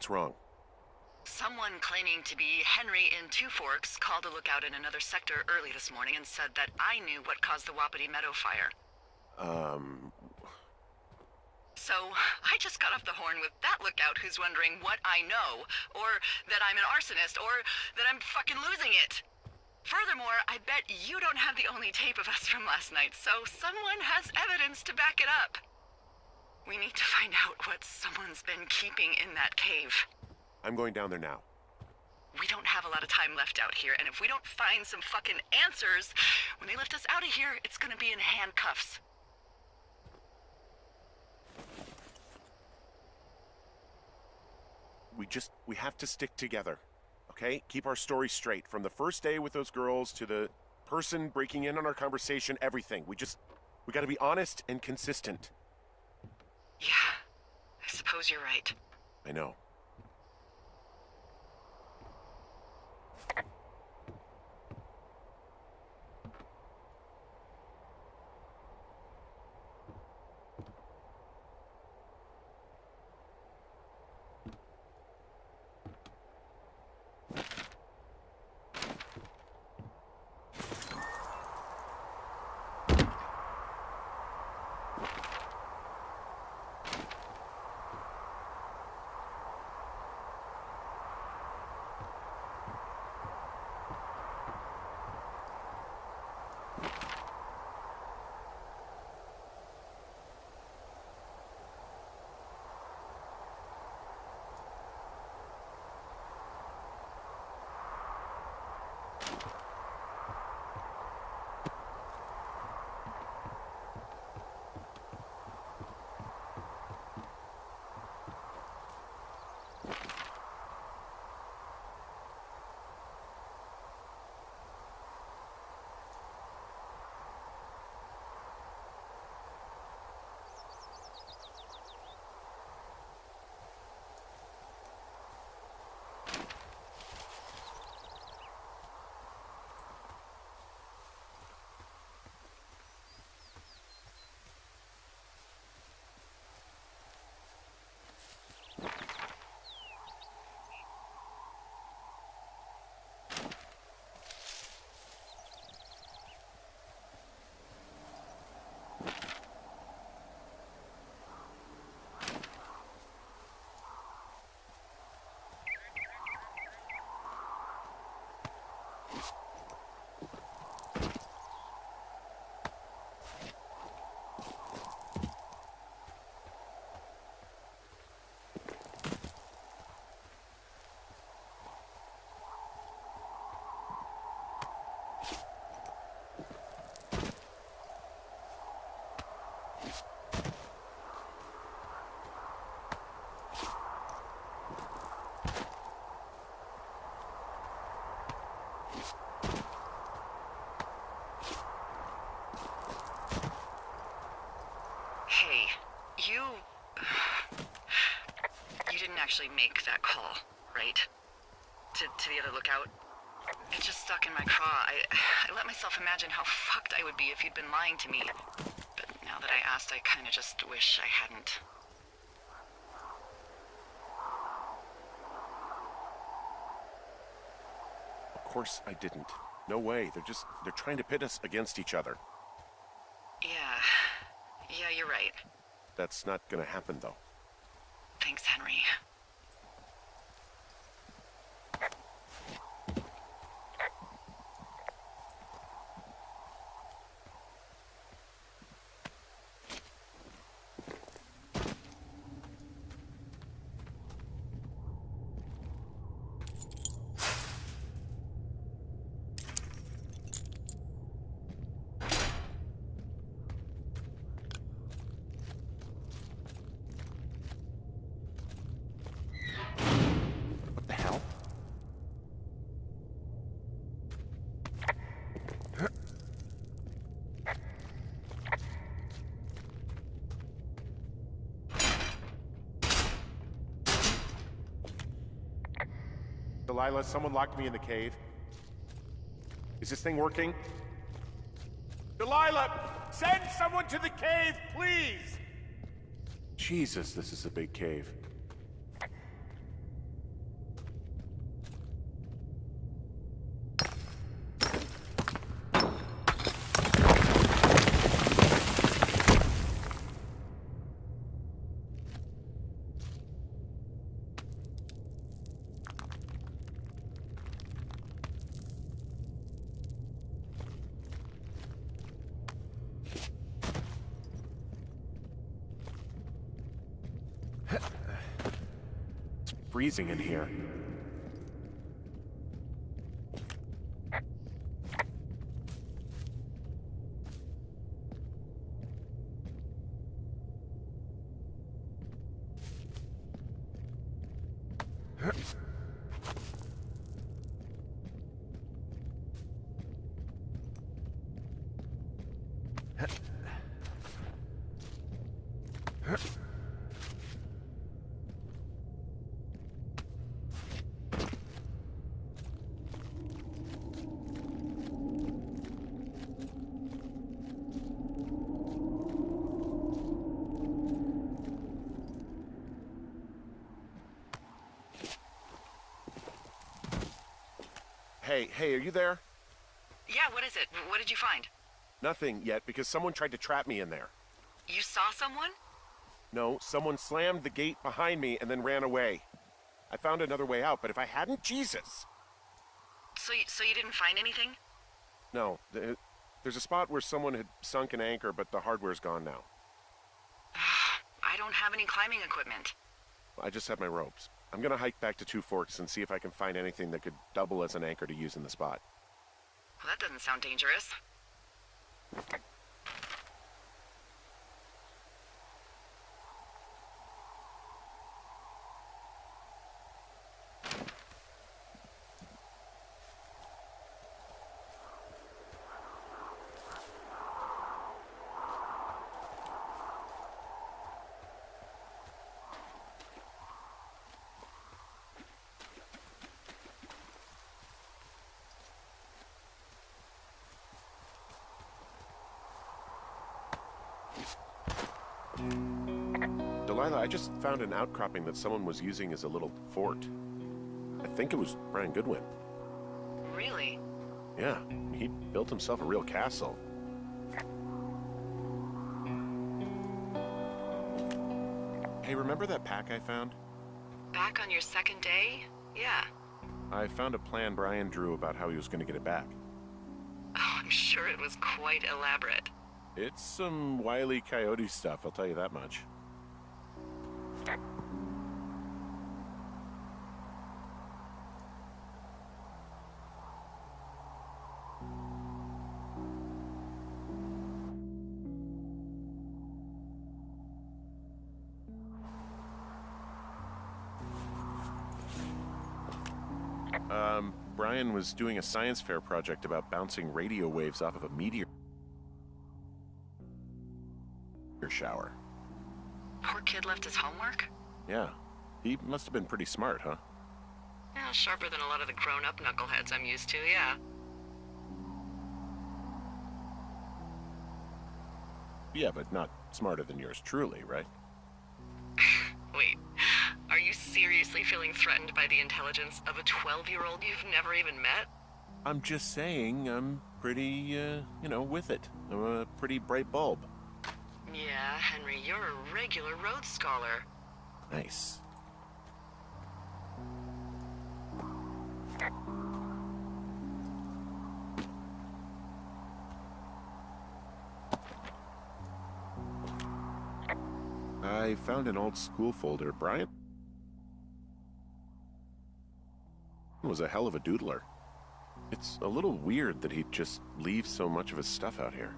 What's wrong? Someone claiming to be Henry in Two Forks called a lookout in another sector early this morning and said that I knew what caused the Wapiti Meadow fire. So, I just got off the horn with that lookout who's wondering what I know, or that I'm an arsonist, or that I'm fucking losing it. Furthermore, I bet you don't have the only tape of us from last night, so someone has evidence to back it up. We need to find out what someone's been keeping in that cave. I'm going down there now. We don't have a lot of time left out here, and if we don't find some fucking answers, when they lift us out of here, it's gonna be in handcuffs. We have to stick together, okay? Keep our story straight. From the first day with those girls to the person breaking in on our conversation, everything. We gotta be honest and consistent. Yeah, I suppose you're right. I know. Hey, you didn't actually make that call, right? To the other lookout? It just stuck in my craw. I let myself imagine how fucked I would be if you'd been lying to me. But now that I asked, I kinda just wish I hadn't. Of course I didn't. No way. They're trying to pit us against each other. Yeah, you're right. That's not gonna happen, though. Thanks, Henry. What the hell? Delilah, someone locked me in the cave. Is this thing working? Delilah! Send someone to the cave, please! Jesus, this is a big cave. freezing in here. Hey, are you there? Yeah, what is it? What did you find? Nothing yet, because someone tried to trap me in there. You saw someone? No, someone slammed the gate behind me and then ran away. I found another way out, but if I hadn't, Jesus! So you didn't find anything? No, there's a spot where someone had sunk an anchor, but the hardware's gone now. I don't have any climbing equipment. I just have my ropes. I'm gonna hike back to Two Forks and see if I can find anything that could double as an anchor to use in the spot. Well, that doesn't sound dangerous. Delilah, I just found an outcropping that someone was using as a little fort. I think it was Brian Goodwin. Really? Yeah, he built himself a real castle. Hey, remember that pack I found? Back on your second day? Yeah. I found a plan Brian drew about how he was going to get it back. Oh, I'm sure it was quite elaborate. It's some Wile E. Coyote stuff, I'll tell you that much. Brian was doing a science fair project about bouncing radio waves off of a meteor shower. Poor kid left his homework? Yeah. He must have been pretty smart, huh? Yeah, sharper than a lot of the grown-up knuckleheads I'm used to, yeah. Yeah, but not smarter than yours truly, right? Wait, are you seriously feeling threatened by the intelligence of a 12-year-old you've never even met? I'm just saying I'm pretty, with it. I'm a pretty bright bulb. Yeah, Henry, you're a regular Rhodes Scholar. Nice. I found an old school folder. Brian was a hell of a doodler. It's a little weird that he'd just leave so much of his stuff out here.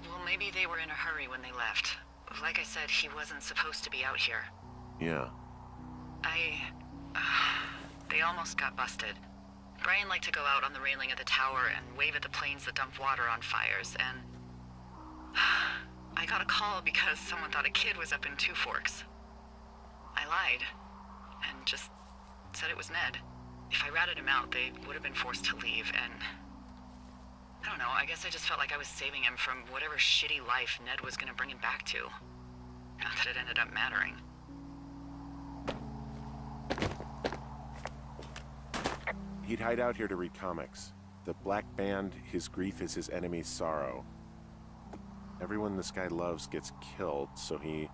Well, maybe they were in a hurry when they left. Like I said, he wasn't supposed to be out here. Yeah. They almost got busted. Brian liked to go out on the railing of the tower and wave at the planes that dumped water on fires, and I got a call because someone thought a kid was up in Two Forks. I lied, and just said it was Ned. If I ratted him out, they would have been forced to leave, and I don't know, I guess I just felt like I was saving him from whatever shitty life Ned was gonna bring him back to. Not that it ended up mattering. He'd hide out here to read comics. The Black Band, his grief is his enemy's sorrow. Everyone this guy loves gets killed, so he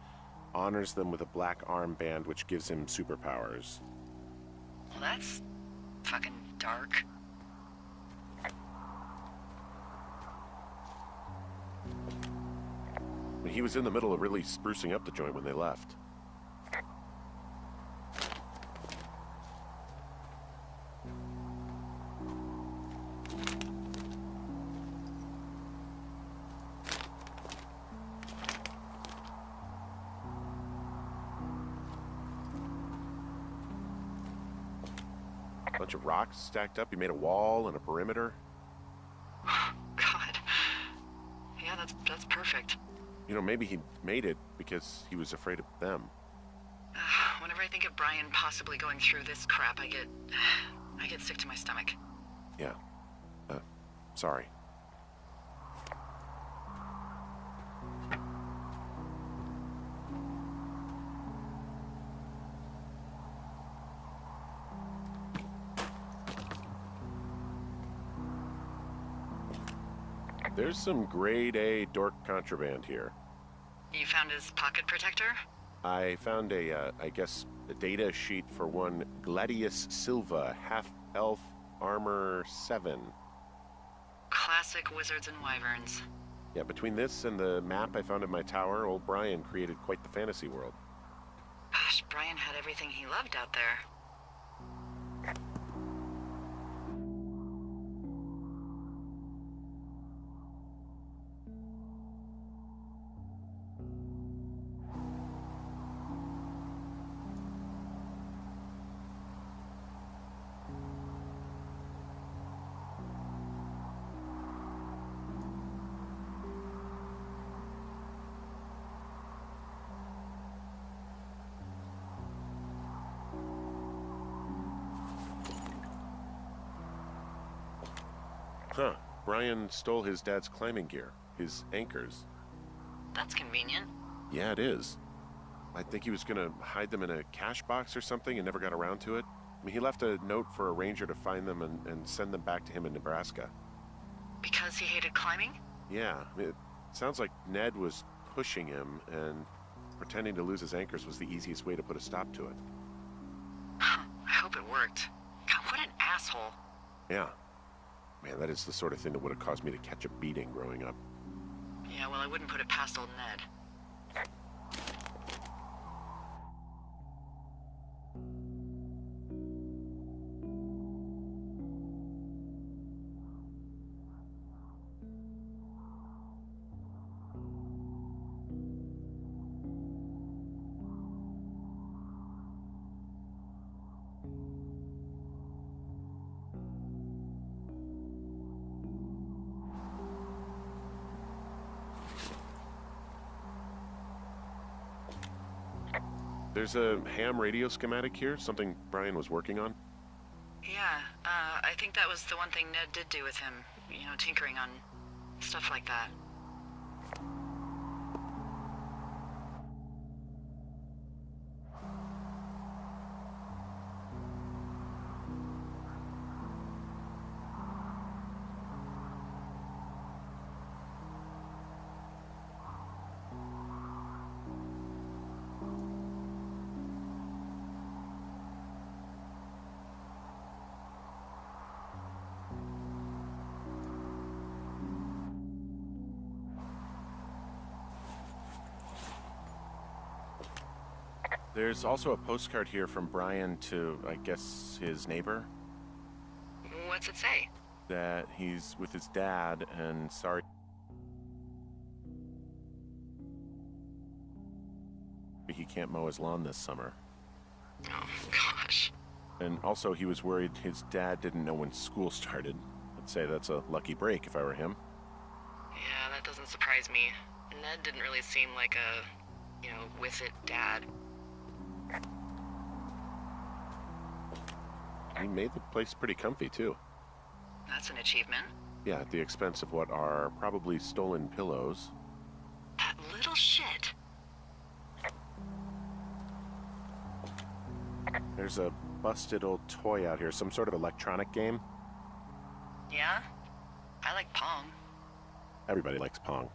honors them with a black armband which gives him superpowers. Well, that's fucking dark. He was in the middle of really sprucing up the joint when they left. bunch of rocks stacked up. He made a wall and a perimeter. God. Yeah, that's perfect. You know, maybe he made it because he was afraid of them. Whenever I think of Brian possibly going through this crap, I get sick to my stomach. Yeah. Sorry. There's some grade A dork contraband here. You found his pocket protector? I found a data sheet for one Gladius Silva, half-elf armor 7. Classic wizards and wyverns. Yeah, between this and the map I found in my tower, old Brian created quite the fantasy world. Gosh, Brian had everything he loved out there. Huh. Brian stole his dad's climbing gear, his anchors. That's convenient. Yeah, it is. I think he was gonna hide them in a cash box or something and never got around to it. I mean, he left a note for a ranger to find them and send them back to him in Nebraska. Because he hated climbing? Yeah, I mean, it sounds like Ned was pushing him, and pretending to lose his anchors was the easiest way to put a stop to it. I hope it worked. God, what an asshole. Yeah. Man, that is the sort of thing that would have caused me to catch a beating growing up. Yeah, well, I wouldn't put it past old Ned. There's a ham radio schematic here, something Brian was working on. Yeah, I think that was the one thing Ned did do with him. You know, tinkering on stuff like that. There's also a postcard here from Brian to, I guess, his neighbor. What's it say? That he's with his dad and sorry he can't mow his lawn this summer. Oh, gosh. And also he was worried his dad didn't know when school started. I'd say that's a lucky break if I were him. Yeah, that doesn't surprise me. Ned didn't really seem like a, with it dad. He made the place pretty comfy, too. That's an achievement. Yeah, at the expense of what are probably stolen pillows. That little shit. There's a busted old toy out here, some sort of electronic game. Yeah? I like Pong. Everybody likes Pong.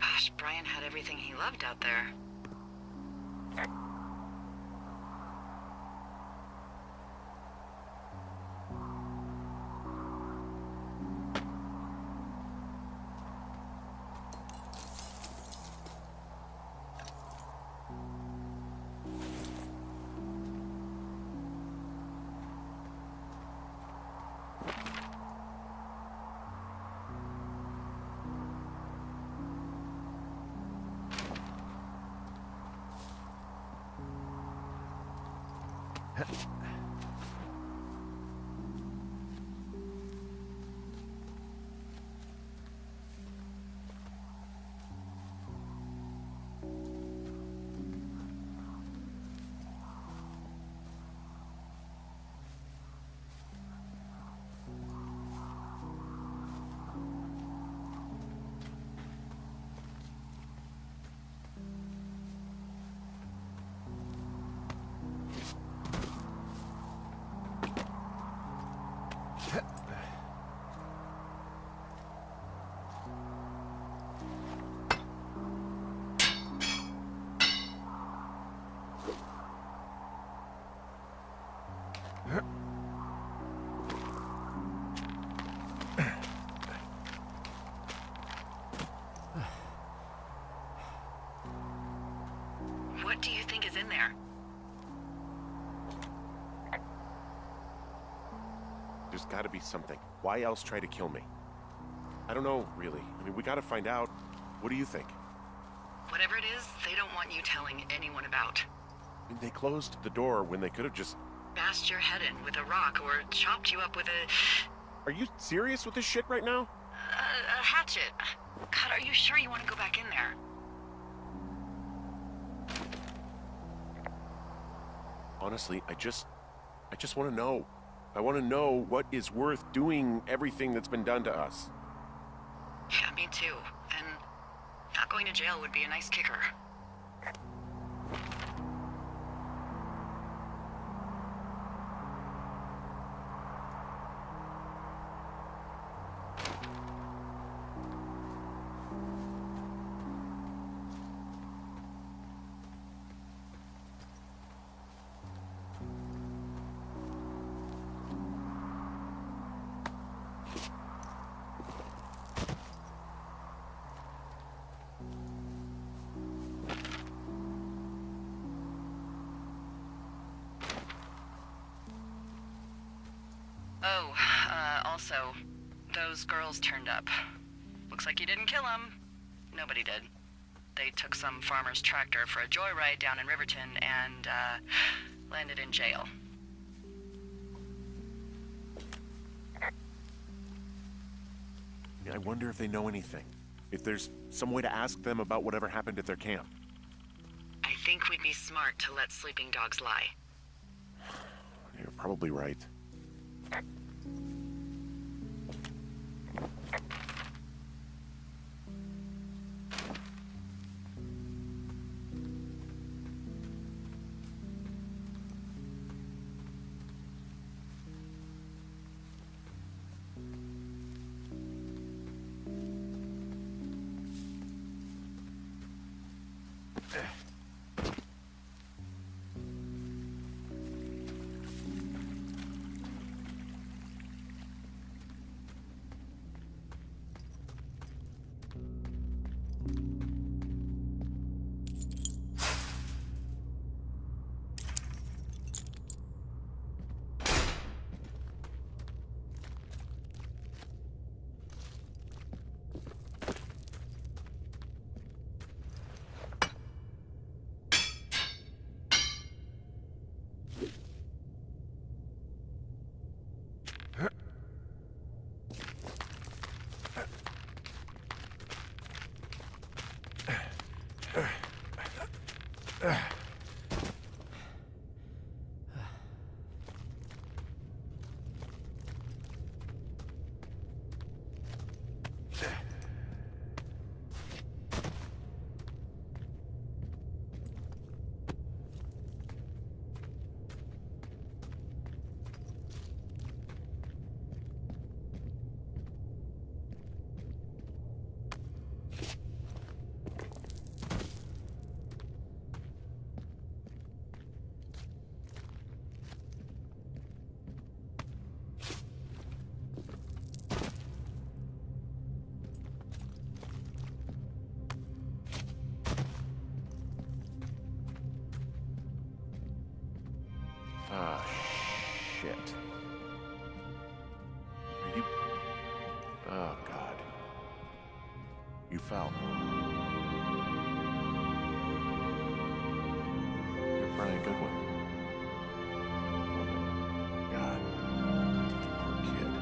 Gosh, Brian had everything he loved out there. What do you think is in there? There's gotta be something. Why else try to kill me? I don't know, really. I mean, we gotta find out. What do you think? Whatever it is, they don't want you telling anyone about. I mean, they closed the door when they could have just... Bashed your head in with a rock or chopped you up with a... Are you serious with this shit right now? a hatchet. God, are you sure you want to go back in there? Honestly, I just want to know. I want to know what is worth doing everything that's been done to us. Yeah, me too. And not going to jail would be a nice kicker. Oh, also, those girls turned up. Looks like you didn't kill them. Nobody did. They took some farmer's tractor for a joyride down in Riverton and, landed in jail. I wonder if they know anything. If there's some way to ask them about whatever happened at their camp. I think we'd be smart to let sleeping dogs lie. You're probably right. Ah, shit. Are you... Oh, God. You fell. You're probably a good one. God. Poor kid.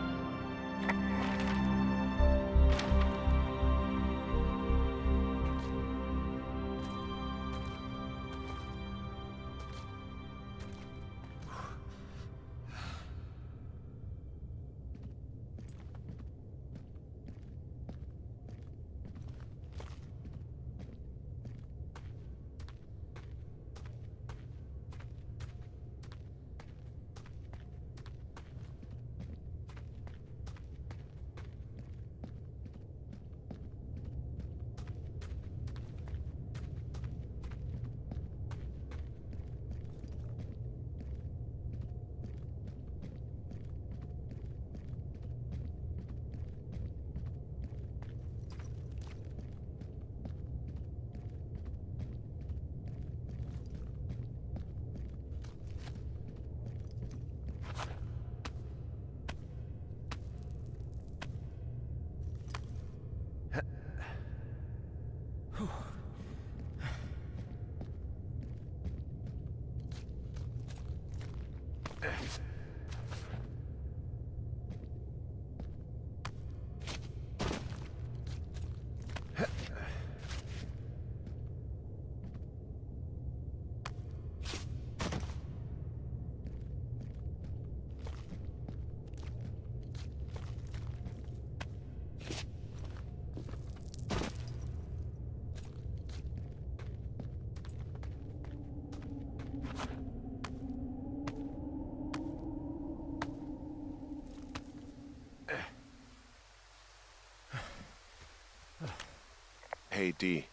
Hey, Dee.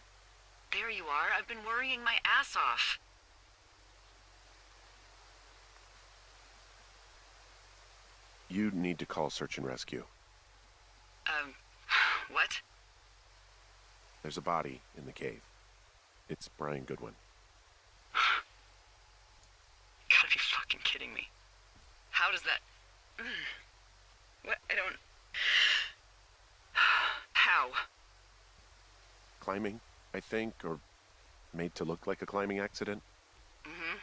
There you are. I've been worrying my ass off. You need to call search and rescue. What? There's a body in the cave. It's Brian Goodwin. Gotta be fucking kidding me. How does that... What? I don't... How? Climbing, I think, or made to look like a climbing accident. Mm-hmm.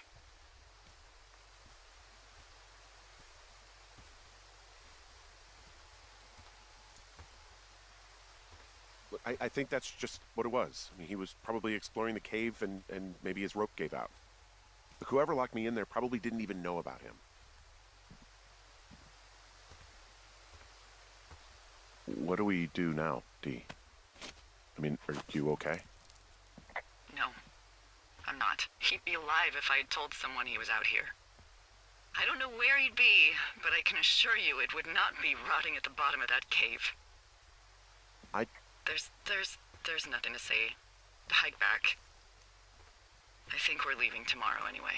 Look, I think that's just what it was. I mean, he was probably exploring the cave and maybe his rope gave out. Look, whoever locked me in there probably didn't even know about him. What do we do now, Dee? I mean, are you okay? No, I'm not. He'd be alive if I had told someone he was out here. I don't know where he'd be, but I can assure you it would not be rotting at the bottom of that cave. There's nothing to say. Hike back. I think we're leaving tomorrow anyway.